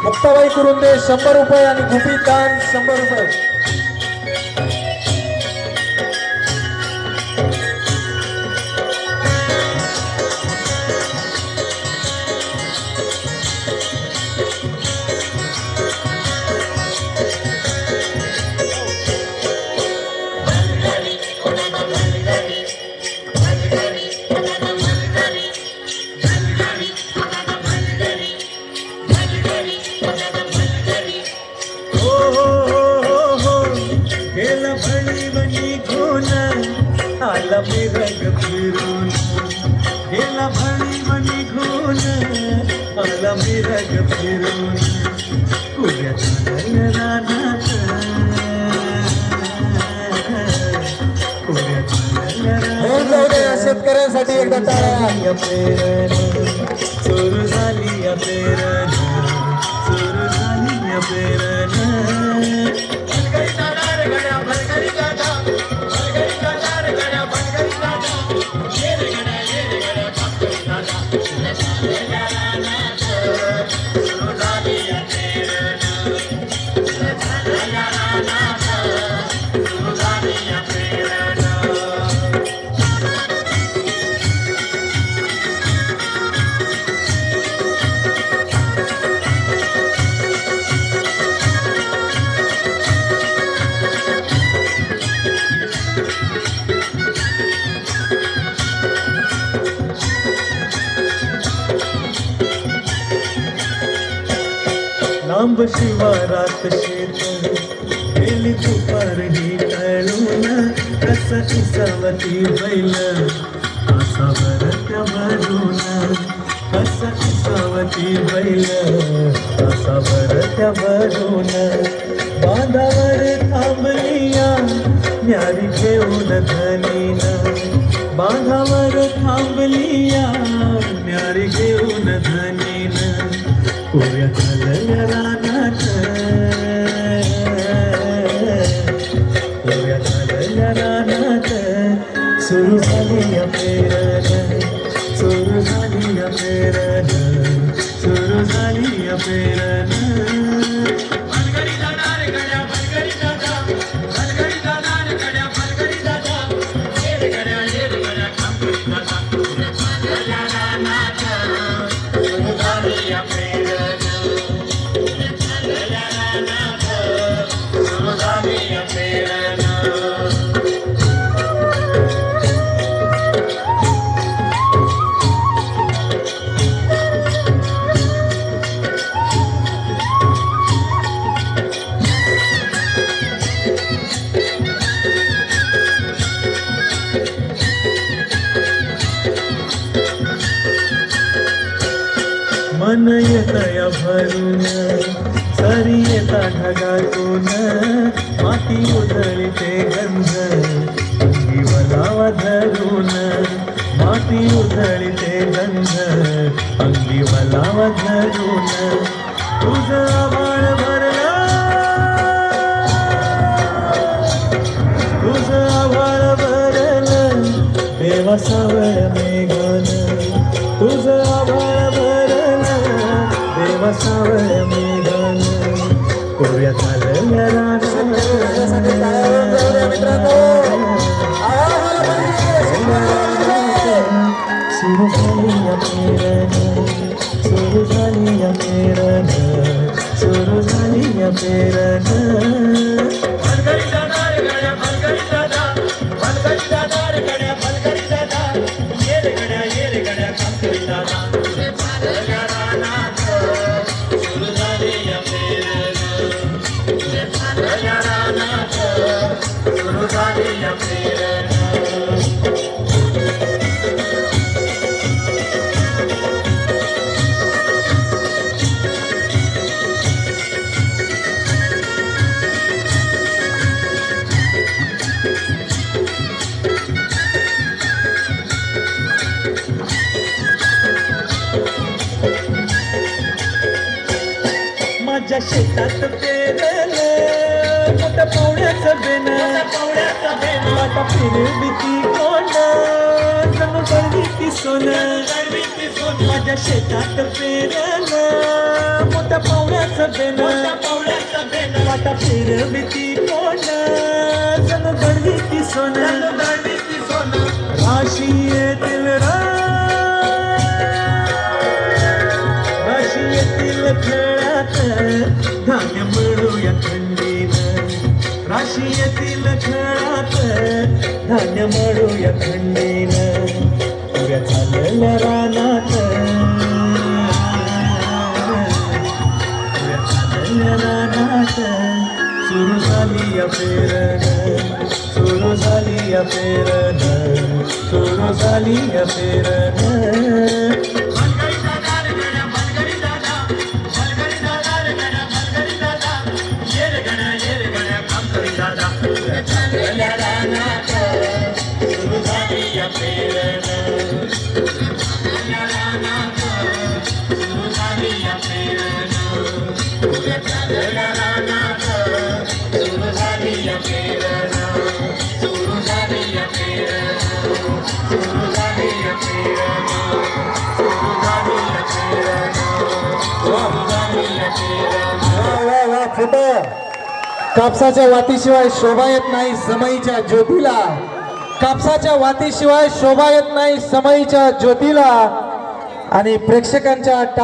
मुक्ताबाई कुरुंदे 100 रुपये आणि गुपित दान 100 रुपये. आला मिरग फिरून गेला भणी मनी घोन आला मिरग फिरून कुऱ्याच्या रानात शेतकऱ्यांसाठी एकदा टाळ्या. पेरण सुरू झाली या पेरण सुरू झाली या पेरण लांब शिवारात शेत गेली दुपारही टळून कस इसावती बैल असा भरत्या भरून कस इसावती बैल असा भरत्या भरून बांधावर थांबलिया न्यारी घेऊन धनीन बांधावर थांबलिया न्यारी घेऊन धनीन कोऱ्या चालल्या रानात कोऱ्या चालल्या रानात सुरू झाली या पेरण सुरू झाली या पेरण सुरू झाली या पेरण मन येतया भरून सरी येता ढगातून माती उधळीते गंध अंगी वलावा धरून माती उधळीते गंध अंगी वलावा धरून तुझं आभाळ भरलं तुझं आभाळ भरलं देवा सावळ मेघन तुझं आभाळ देवा सावळ मेघन कोऱ्या चालल्या सुरू झाली या पेरण सुरू झाली या पेरण सुरू झाली या पेरण माझ्या शेतात पेरलं मोठ्या पावड्याचं बेन आता फिरली ती कोण जणू गळवीती सोनं माझ्या शेतात पेरलं मोठ्या पावड्याचं बेन वाटा फिरविती कोण जणू गळवीती सोनं राशी येतील राशी येतील खेळात धान्य मिळूया थंडीनं राशी येतील खेळात धान्य मिळूया थंडीनं पुऱ्या चालल्या रानात पुऱ्या चालल्या रानात सुरू झाली या पेरणं सुरू झाली या पेरणं सुरू झाली या पेरणं फोटो कापसाच्या वातीशिवाय शोभा येत नाही समईच्या ज्योतीला कापसाच्या वातीशिवाय शोभा येत नाही समईच्या ज्योतीला आणि प्रेक्षकांच्या